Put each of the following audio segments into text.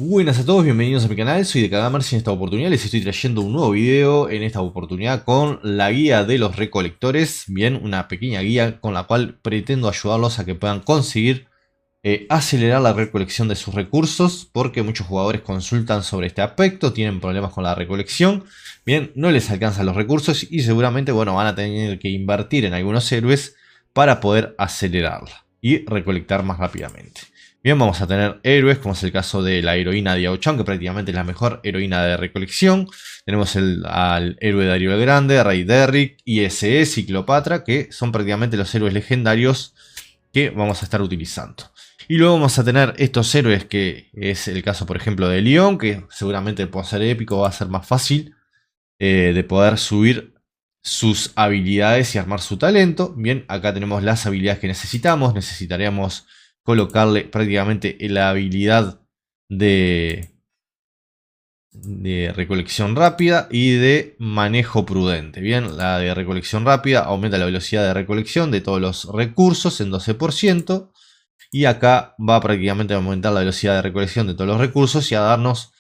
Buenas a todos, bienvenidos a mi canal, soy de Kagamerz y en esta oportunidad les estoy trayendo un nuevo video, en esta oportunidad con la guía de los recolectores, bien, una pequeña guía con la cual pretendo ayudarlos a que puedan conseguir acelerar la recolección de sus recursos, porque muchos jugadores consultan sobre este aspecto, tienen problemas con la recolección, bien, no les alcanzan los recursos y seguramente, bueno, van a tener que invertir en algunos héroes para poder acelerarla y recolectar más rápidamente. Bien, vamos a tener héroes, como es el caso de la heroína Diao Chan, que prácticamente es la mejor heroína de recolección. Tenemos al héroe Darío el Grande, Rey Derrick, ISS y Cleopatra, que son prácticamente los héroes legendarios que vamos a estar utilizando. Y luego vamos a tener estos héroes, que es el caso, por ejemplo, de León, que seguramente por ser épico va a ser más fácil de poder subir sus habilidades y armar su talento. Bien, acá tenemos las habilidades que necesitamos. Necesitaríamos colocarle prácticamente la habilidad de recolección rápida y de manejo prudente. Bien, la de recolección rápida aumenta la velocidad de recolección de todos los recursos en 12%. Y acá va prácticamente a aumentar la velocidad de recolección de todos los recursos y a darnos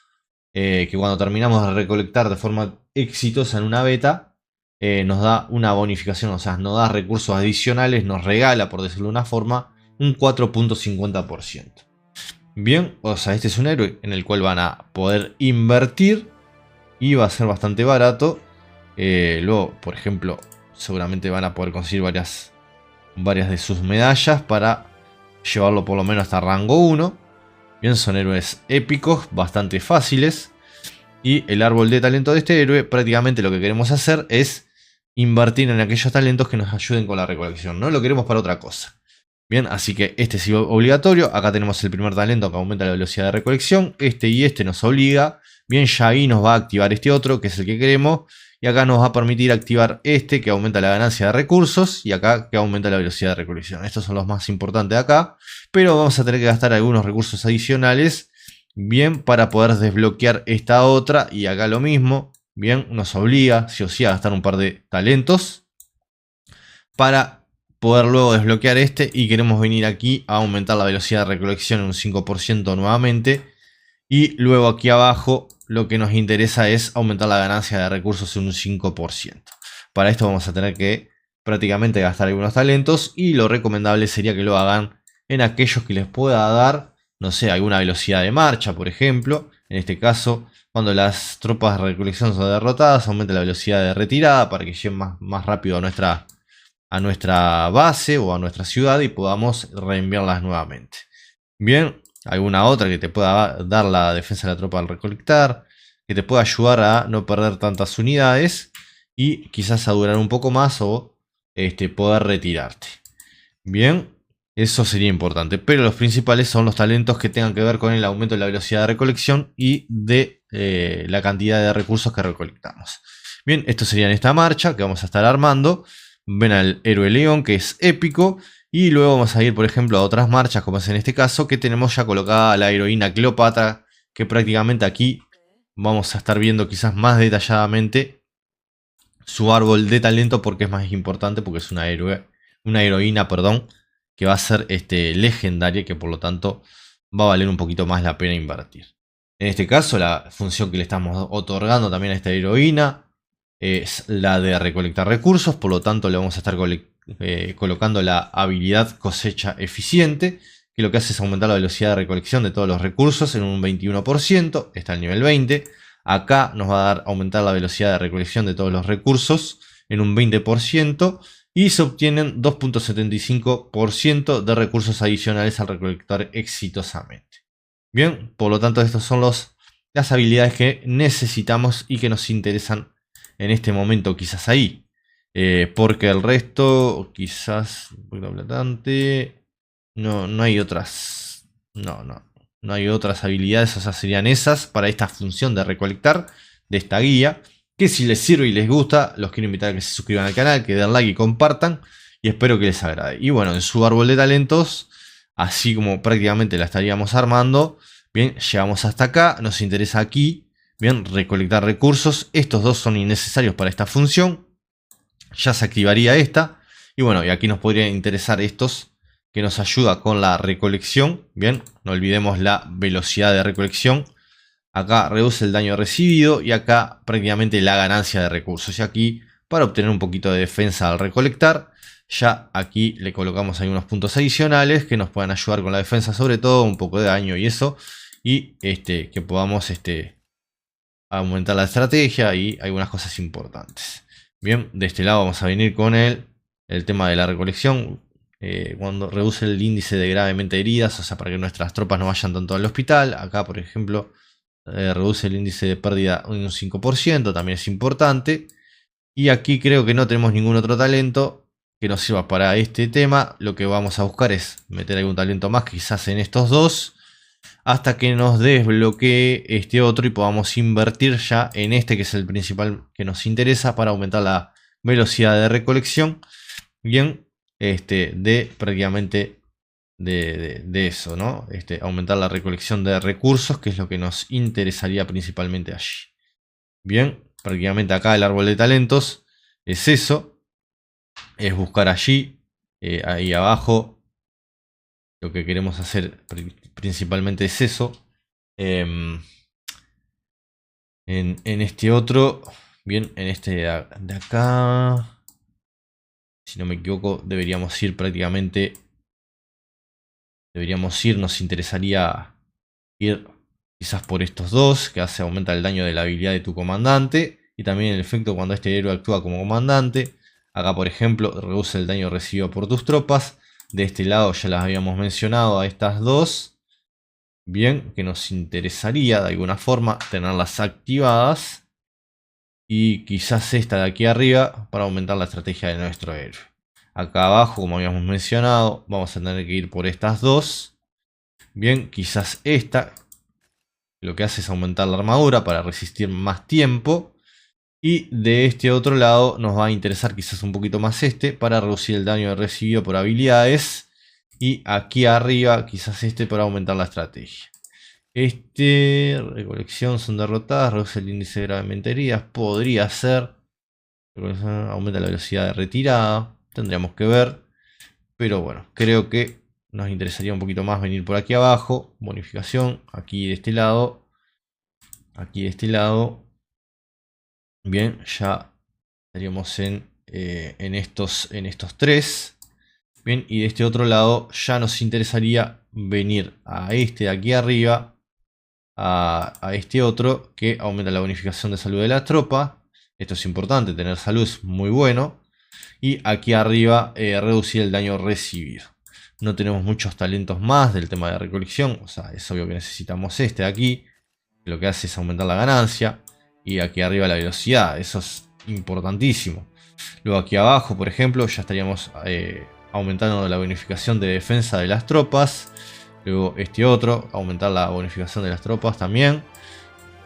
que cuando terminamos de recolectar de forma exitosa en una beta, nos da una bonificación, o sea, nos da recursos adicionales, nos regala, por decirlo de una forma, un 4.50%. Bien, o sea, este es un héroe en el cual van a poder invertir y va a ser bastante barato. Luego, por ejemplo, seguramente van a poder conseguir varias de sus medallas para llevarlo por lo menos hasta rango 1. Bien, son héroes épicos, bastante fáciles. Y el árbol de talento de este héroe, prácticamente lo que queremos hacer es invertir en aquellos talentos que nos ayuden con la recolección. No lo queremos para otra cosa. Bien, así que este es obligatorio. Acá tenemos el primer talento que aumenta la velocidad de recolección. Este y este nos obliga. Bien, ya ahí nos va a activar este otro, que es el que queremos. Y acá nos va a permitir activar este, que aumenta la ganancia de recursos. Y acá, que aumenta la velocidad de recolección. Estos son los más importantes de acá. Pero vamos a tener que gastar algunos recursos adicionales. Bien, para poder desbloquear esta otra. Y acá lo mismo. Bien, nos obliga, sí o sí, a gastar un par de talentos para poder luego desbloquear este, y queremos venir aquí a aumentar la velocidad de recolección en un 5% nuevamente. Y luego aquí abajo lo que nos interesa es aumentar la ganancia de recursos en un 5%. Para esto vamos a tener que prácticamente gastar algunos talentos, y lo recomendable sería que lo hagan en aquellos que les pueda dar, no sé, alguna velocidad de marcha, por ejemplo. En este caso, cuando las tropas de recolección son derrotadas, aumenta la velocidad de retirada para que lleguen más rápido a nuestra base o a nuestra ciudad y podamos reenviarlas nuevamente. Bien, alguna otra que te pueda dar la defensa de la tropa al recolectar, que te pueda ayudar a no perder tantas unidades y quizás a durar un poco más o poder retirarte. Bien, eso sería importante, pero los principales son los talentos que tengan que ver con el aumento de la velocidad de recolección y de la cantidad de recursos que recolectamos. Bien, esto sería en esta marcha que vamos a estar armando. Ven al héroe león, que es épico. Y luego vamos a ir, por ejemplo, a otras marchas, como es en este caso, que tenemos ya colocada la heroína Cleopatra, que prácticamente aquí vamos a estar viendo quizás más detalladamente su árbol de talento, porque es más importante, porque es una heroína, perdón, que va a ser legendaria, que por lo tanto va a valer un poquito más la pena invertir. En este caso, la función que le estamos otorgando también a esta heroína es la de recolectar recursos, por lo tanto le vamos a estar colocando la habilidad cosecha eficiente, que lo que hace es aumentar la velocidad de recolección de todos los recursos en un 21%, está al nivel 20. Acá nos va a dar aumentar la velocidad de recolección de todos los recursos en un 20%, y se obtienen 2.75% de recursos adicionales al recolectar exitosamente. Bien, por lo tanto estas son las habilidades que necesitamos y que nos interesan en este momento, quizás ahí. Porque el resto, quizás un poquito aplatante. No hay otras. No hay otras habilidades. O sea, serían esas para esta función de recolectar de esta guía. Que si les sirve y les gusta, los quiero invitar a que se suscriban al canal, que den like y compartan. Y espero que les agrade. Y bueno, en su árbol de talentos, así como prácticamente la estaríamos armando. Bien, llegamos hasta acá. Nos interesa aquí. Bien, recolectar recursos. Estos dos son innecesarios para esta función. Ya se activaría esta. Y bueno, y aquí nos podría interesar estos, que nos ayuda con la recolección. Bien, no olvidemos la velocidad de recolección, Acá reduce el daño recibido y acá prácticamente la ganancia de recursos. Y aquí para obtener un poquito de defensa al recolectar, ya aquí le colocamos algunos puntos adicionales que nos puedan ayudar con la defensa, sobre todo un poco de daño y eso. Y que podamos aumentar la estrategia y algunas cosas importantes. Bien, de este lado vamos a venir con el tema de la recolección. Cuando reduce el índice de gravemente heridas, o sea, para que nuestras tropas no vayan tanto al hospital. Acá, por ejemplo, reduce el índice de pérdida en un 5%, también es importante. Y aquí creo que no tenemos ningún otro talento que nos sirva para este tema. Lo que vamos a buscar es meter algún talento más, quizás en estos dos, hasta que nos desbloquee este otro y podamos invertir ya en este, que es el principal que nos interesa para aumentar la velocidad de recolección. Bien, de prácticamente de eso, ¿no? Aumentar la recolección de recursos, que es lo que nos interesaría principalmente allí. Bien, prácticamente acá el árbol de talentos es eso, es buscar allí, ahí abajo. Lo que queremos hacer principalmente es eso. En este otro, bien, en este de acá, si no me equivoco, deberíamos ir prácticamente. Nos interesaría ir quizás por estos dos, que aumenta el daño de la habilidad de tu comandante. Y también el efecto cuando este héroe actúa como comandante. Acá, por ejemplo, reduce el daño recibido por tus tropas. De este lado ya las habíamos mencionado a estas dos. Bien, que nos interesaría de alguna forma tenerlas activadas. Y quizás esta de aquí arriba para aumentar la estrategia de nuestro héroe. Acá abajo, como habíamos mencionado, vamos a tener que ir por estas dos. Bien, quizás esta lo que hace es aumentar la armadura para resistir más tiempo. Y de este otro lado nos va a interesar quizás un poquito más para reducir el daño recibido por habilidades. Y aquí arriba quizás para aumentar la estrategia. Recolección son derrotadas, reduce el índice de gravemente heridas. Podría ser. Aumenta la velocidad de retirada. Tendríamos que ver. Pero bueno, creo que nos interesaría un poquito más venir por aquí abajo. Bonificación. Aquí de este lado. Aquí de este lado. Bien, ya estaríamos en estos tres. Bien, y de este otro lado ya nos interesaría venir a este de aquí arriba. A este otro que aumenta la bonificación de salud de la tropa. Esto es importante, tener salud es muy bueno. Y aquí arriba reducir el daño recibido. No tenemos muchos talentos más del tema de recolección. O sea, es obvio que necesitamos este de aquí. Lo que hace es aumentar la ganancia. Y aquí arriba la velocidad. Eso es importantísimo. Luego aquí abajo, por ejemplo, ya estaríamos aumentando la bonificación de defensa de las tropas. Luego este otro, aumentar la bonificación de las tropas también.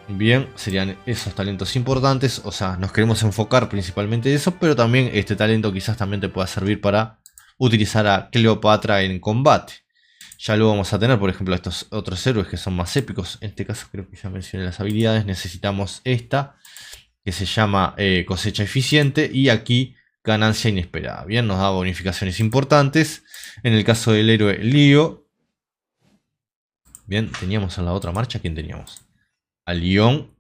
Bien, serían esos talentos importantes. O sea, nos queremos enfocar principalmente en eso. Pero también este talento quizás también te pueda servir para utilizar a Cleopatra en combate. Ya luego vamos a tener, por ejemplo, estos otros héroes que son más épicos. En este caso creo que ya mencioné las habilidades. Necesitamos esta, que se llama cosecha eficiente. Y aquí ganancia inesperada. Bien, nos da bonificaciones importantes. En el caso del héroe Lío. Bien, teníamos en la otra marcha, ¿quién teníamos? A León,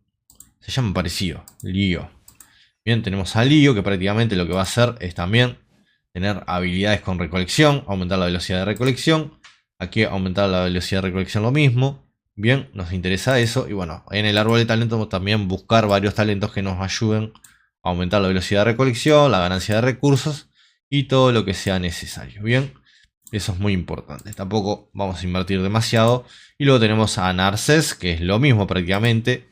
se llama parecido, Lío. Bien, tenemos a Lío, que prácticamente lo que va a hacer es también tener habilidades con recolección, aumentar la velocidad de recolección. Aquí aumentar la velocidad de recolección lo mismo. Bien, nos interesa eso. Y bueno, en el árbol de talentos también buscar varios talentos que nos ayuden a aumentar la velocidad de recolección, la ganancia de recursos y todo lo que sea necesario. Bien, eso es muy importante. Tampoco vamos a invertir demasiado. Y luego tenemos a Narcés, que es lo mismo prácticamente.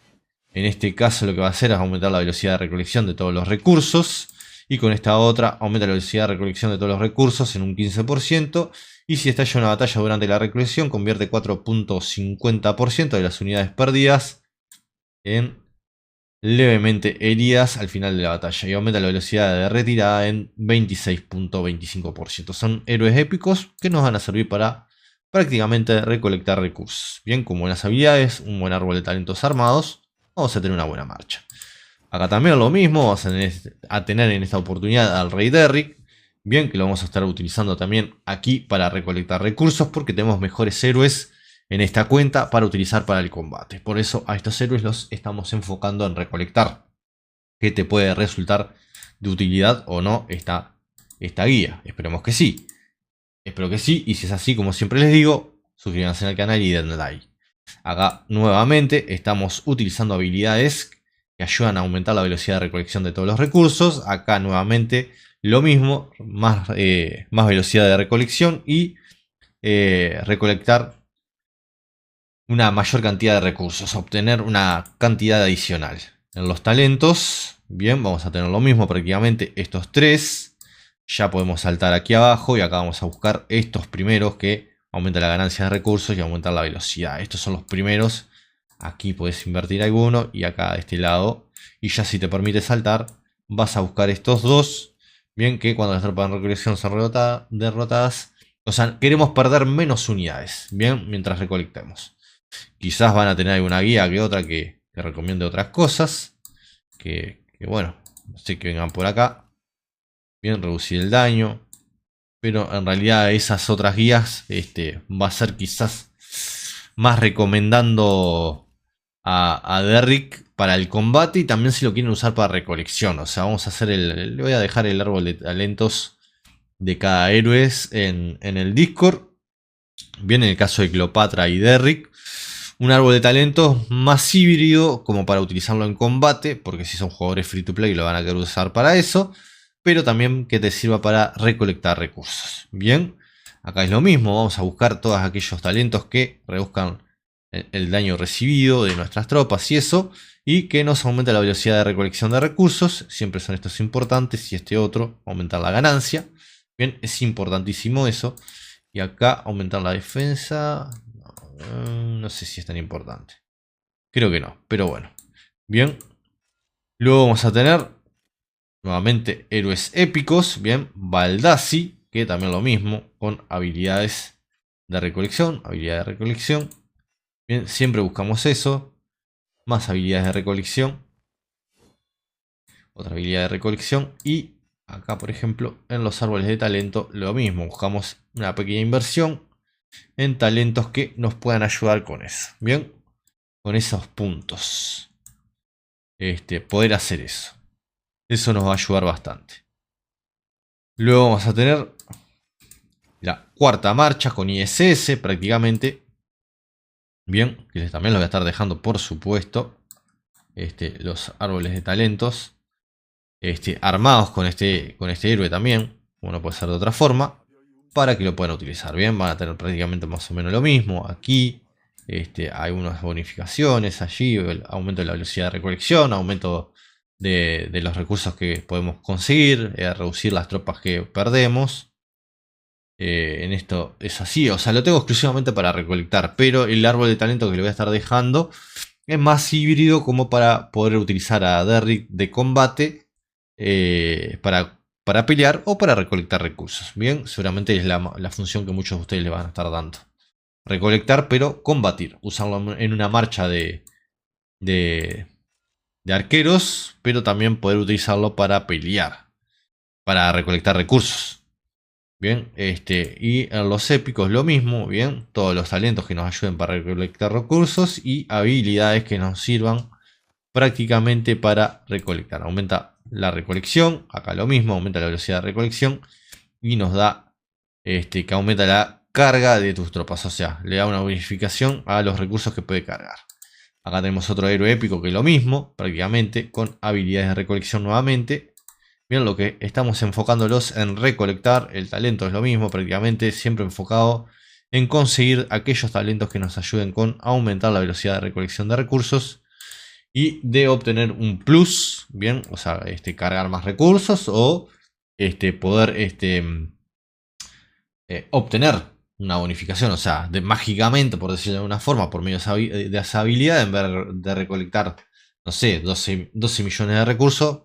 En este caso lo que va a hacer es aumentar la velocidad de recolección de todos los recursos. Y con esta otra aumenta la velocidad de recolección de todos los recursos en un 15%. Y si estalla una batalla durante la recolección, convierte 4.50% de las unidades perdidas en levemente heridas al final de la batalla. Y aumenta la velocidad de retirada en 26.25%. Son héroes épicos que nos van a servir para prácticamente recolectar recursos. Bien, con buenas habilidades, un buen árbol de talentos armados, vamos a tener una buena marcha. Acá también lo mismo, vamos a tener en esta oportunidad al rey Derrick. Bien, que lo vamos a estar utilizando también aquí para recolectar recursos porque tenemos mejores héroes en esta cuenta para utilizar para el combate. Por eso a estos héroes los estamos enfocando en recolectar, que te puede resultar de utilidad o no esta guía. Esperemos que sí. Espero que sí, y si es así, como siempre les digo, suscríbanse al canal y denle like. Acá nuevamente estamos utilizando habilidades que ayudan a aumentar la velocidad de recolección de todos los recursos. Acá nuevamente lo mismo, más velocidad de recolección y recolectar una mayor cantidad de recursos, obtener una cantidad adicional. En los talentos, bien, vamos a tener lo mismo prácticamente, estos tres. Ya podemos saltar aquí abajo y acá vamos a buscar estos primeros que aumentan la ganancia de recursos y aumentan la velocidad. Estos son los primeros. Aquí puedes invertir alguno y acá de este lado. Y ya si te permite saltar, vas a buscar estos dos. Bien, que cuando las tropas de recolección son derrotadas, o sea, queremos perder menos unidades. Bien, mientras recolectemos. Quizás van a tener alguna guía que otra que recomiende otras cosas. Que bueno, no sé, que vengan por acá. Bien, reducir el daño. Pero en realidad esas otras guías va a ser quizás más recomendando a Derrick para el combate. Y también si lo quieren usar para recolección. O sea, vamos a hacer le voy a dejar el árbol de talentos de cada héroe en el Discord. Bien, en el caso de Cleopatra y Derrick. Un árbol de talentos más híbrido como para utilizarlo en combate. Porque si son jugadores free to play lo van a querer usar para eso. Pero también que te sirva para recolectar recursos. Bien, acá es lo mismo, vamos a buscar todos aquellos talentos que reduzcan el daño recibido de nuestras tropas y eso, y que nos aumente la velocidad de recolección de recursos. Siempre son estos importantes, y este otro, aumentar la ganancia. Bien, es importantísimo eso. Y acá aumentar la defensa, no sé si es tan importante. Creo que no, pero bueno. Bien, luego vamos a tener nuevamente héroes épicos, bien, Baldassi, que también lo mismo, con habilidades de recolección, bien, siempre buscamos eso, más habilidades de recolección, otra habilidad de recolección, y acá por ejemplo en los árboles de talento lo mismo, buscamos una pequeña inversión en talentos que nos puedan ayudar con eso, bien, con esos puntos, poder hacer eso. Eso nos va a ayudar bastante. Luego vamos a tener la cuarta marcha con ISS prácticamente. Bien, que también lo voy a estar dejando por supuesto. Los árboles de talentos. Armados con este héroe también. Como no puede ser de otra forma. Para que lo puedan utilizar. Bien, van a tener prácticamente más o menos lo mismo. Aquí hay unas bonificaciones allí. El aumento de la velocidad de recolección. Aumento de los recursos que podemos conseguir. Reducir las tropas que perdemos. En esto es así, o sea, lo tengo exclusivamente para recolectar, pero el árbol de talento que le voy a estar dejando es más híbrido como para poder utilizar a Derrick de combate para pelear o para recolectar recursos. Bien, seguramente es la función que muchos de ustedes le van a estar dando. Recolectar, pero combatir, usarlo en una marcha de arqueros, pero también poder utilizarlo para pelear, para recolectar recursos. Bien, y en los épicos lo mismo, bien, todos los talentos que nos ayuden para recolectar recursos y habilidades que nos sirvan prácticamente para recolectar. Aumenta la recolección, acá lo mismo, aumenta la velocidad de recolección y nos da que aumenta la carga de tus tropas, o sea, le da una bonificación a los recursos que puede cargar. Acá tenemos otro héroe épico que lo mismo, prácticamente con habilidades de recolección nuevamente. Bien, lo que estamos enfocándolos en recolectar, el talento es lo mismo, prácticamente siempre enfocado en conseguir aquellos talentos que nos ayuden con aumentar la velocidad de recolección de recursos y de obtener un plus, bien, o sea, cargar más recursos o poder obtener una bonificación, o sea, mágicamente, por decirlo de alguna forma, por medio de esa habilidad, en vez de recolectar, no sé, 12 millones de recursos,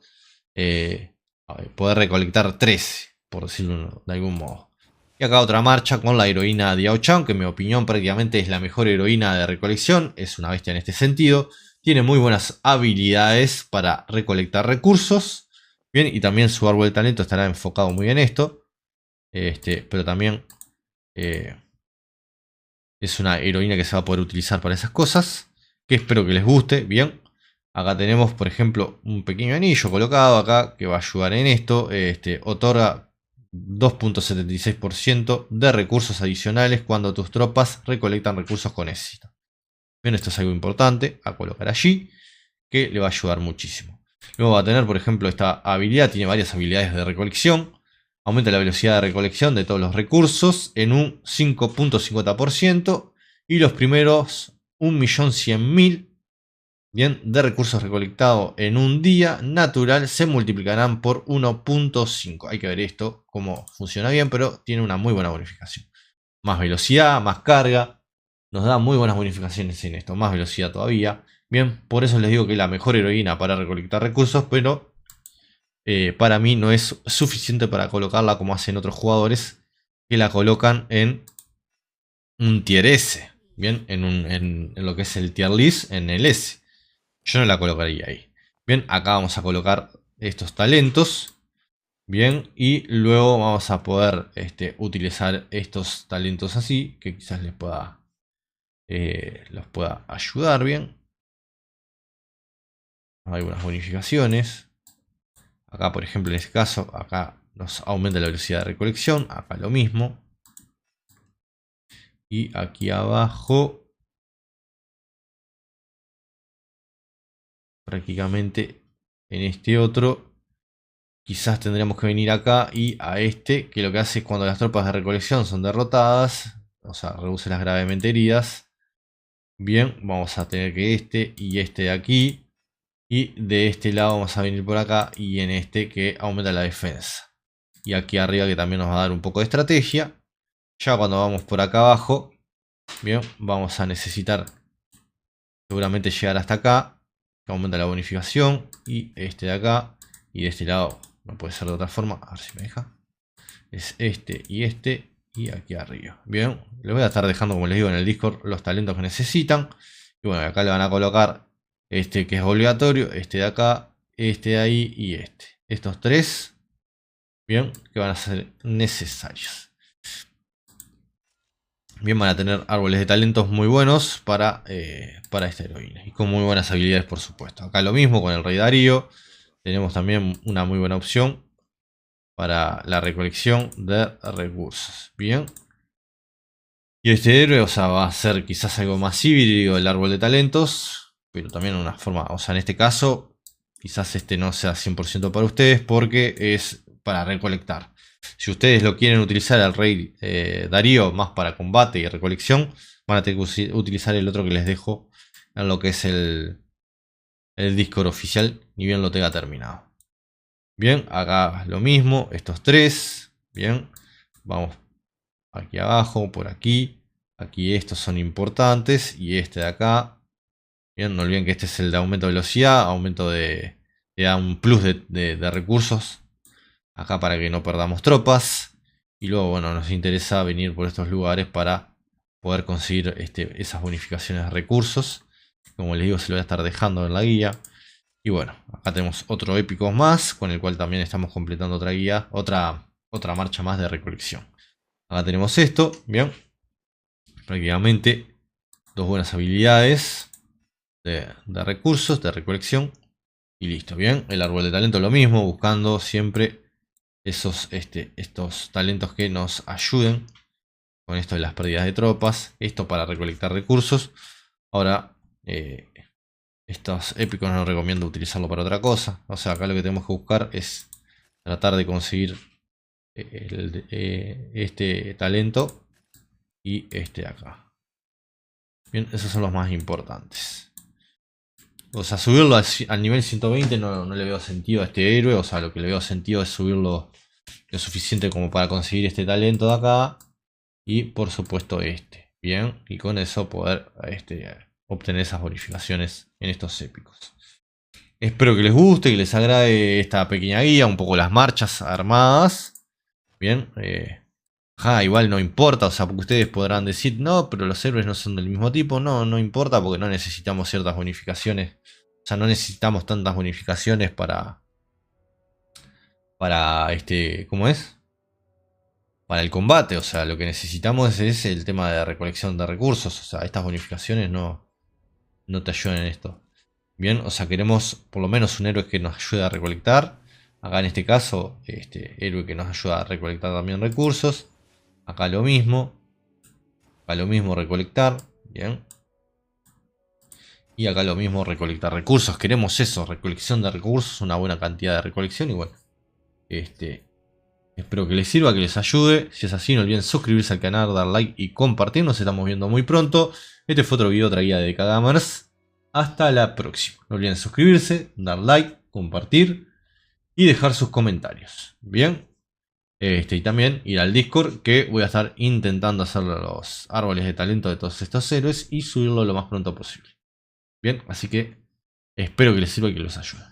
poder recolectar 13, por decirlo de algún modo. Y acá otra marcha con la heroína Diao Chan, que en mi opinión prácticamente es la mejor heroína de recolección, es una bestia en este sentido, tiene muy buenas habilidades para recolectar recursos, bien, y también su árbol de talento estará enfocado muy en esto, pero también Es una heroína que se va a poder utilizar para esas cosas. Que espero que les guste. Bien. Acá tenemos, por ejemplo, un pequeño anillo colocado acá que va a ayudar en esto. Otorga 2.76% de recursos adicionales cuando tus tropas recolectan recursos con éxito. Bien, esto es algo importante a colocar allí, que le va a ayudar muchísimo. Luego va a tener, por ejemplo, esta habilidad, tiene varias habilidades de recolección. Aumenta la velocidad de recolección de todos los recursos en un 5.50% y los primeros 1.100.000, bien, de recursos recolectados en un día natural se multiplicarán por 1.5. Hay que ver esto, cómo funciona bien, pero tiene una muy buena bonificación. Más velocidad, más carga. Nos da muy buenas bonificaciones en esto. Más velocidad todavía. Bien, por eso les digo que es la mejor heroína para recolectar recursos, pero para mí no es suficiente para colocarla como hacen otros jugadores que la colocan en un tier S. Bien, en lo que es el tier list, en el S. Yo no la colocaría ahí. Bien, acá vamos a colocar estos talentos. Bien, y luego vamos a poder utilizar estos talentos así, que quizás les pueda, los pueda ayudar bien. Hay algunas bonificaciones. Acá, por ejemplo, en este caso, acá nos aumenta la velocidad de recolección. Acá lo mismo. Y aquí abajo, prácticamente en este otro, quizás tendríamos que venir acá y a este, que lo que hace es cuando las tropas de recolección son derrotadas, o sea, reduce las gravemente heridas. Bien, vamos a tener que este y este de aquí. Y de este lado vamos a venir por acá y en este que aumenta la defensa. Y aquí arriba que también nos va a dar un poco de estrategia. Ya cuando vamos por acá abajo, bien, vamos a necesitar seguramente llegar hasta acá, que aumenta la bonificación. Y este de acá, y de este lado, no puede ser de otra forma, a ver si me deja. Es este y aquí arriba. Bien, les voy a estar dejando, como les digo, en el Discord los talentos que necesitan. Y bueno, acá le van a colocar este que es obligatorio, este de acá, este de ahí y este. Estos tres, bien, que van a ser necesarios. Bien, van a tener árboles de talentos muy buenos para esta heroína. Y con muy buenas habilidades, por supuesto. Acá lo mismo con el Rey Darío. Tenemos también una muy buena opción para la recolección de recursos. Bien. Y este héroe, o sea, va a ser quizás algo más híbrido el árbol de talentos, pero también una forma, o sea, en este caso, quizás este no sea 100% para ustedes porque es para recolectar. Si ustedes lo quieren utilizar al rey Darío más para combate y recolección, van a tener que utilizar el otro que les dejo en lo que es el Discord oficial, ni bien lo tenga terminado. Bien, acá lo mismo, estos tres, bien, vamos aquí abajo, por aquí. Aquí estos son importantes. Y este de acá. Bien, no olviden que este es el de aumento de velocidad. Aumento de... Te da un plus de recursos. Acá para que no perdamos tropas. Y luego, bueno, nos interesa venir por estos lugares para poder conseguir esas bonificaciones de recursos. Como les digo, se lo voy a estar dejando en la guía. Y bueno, acá tenemos otro épico más. Con el cual también estamos completando otra guía. Otra marcha más de recolección. Acá tenemos esto. Bien. Prácticamente dos buenas habilidades de recursos, de recolección. Y listo, bien. El árbol de talento lo mismo, buscando siempre estos talentos que nos ayuden con esto de las pérdidas de tropas. Esto para recolectar recursos. Ahora, estos épicos no recomiendo utilizarlo para otra cosa. O sea, acá lo que tenemos que buscar es tratar de conseguir este talento y este de acá. Bien, esos son los más importantes. O sea, subirlo al nivel 120 no le veo sentido a este héroe. O sea, lo que le veo sentido es subirlo lo suficiente como para conseguir este talento de acá. Y por supuesto este. Bien, y con eso poder obtener esas bonificaciones en estos épicos. Espero que les guste, que les agrade esta pequeña guía. Un poco las marchas armadas. Bien, igual no importa, o sea, porque ustedes podrán decir, no, pero los héroes no son del mismo tipo. No, no importa porque no necesitamos ciertas bonificaciones. O sea, no necesitamos tantas bonificaciones para ¿cómo es? para el combate. O sea, lo que necesitamos es el tema de recolección de recursos. O sea, estas bonificaciones no te ayudan en esto. Bien, o sea, queremos por lo menos un héroe que nos ayude a recolectar. Acá en este caso, este héroe que nos ayuda a recolectar también recursos. Acá lo mismo. Acá lo mismo recolectar. Bien. Y acá lo mismo recolectar recursos. Queremos eso, recolección de recursos, una buena cantidad de recolección. Y bueno, espero que les sirva, que les ayude. Si es así, no olviden suscribirse al canal, dar like y compartir. Nos estamos viendo muy pronto. Este fue otro video traído de DK-Gamers. Hasta la próxima. No olviden suscribirse, dar like, compartir y dejar sus comentarios. Bien. Y también ir al Discord, que voy a estar intentando hacer los árboles de talento de todos estos héroes y subirlo lo más pronto posible. Bien, así que espero que les sirva y que los ayude.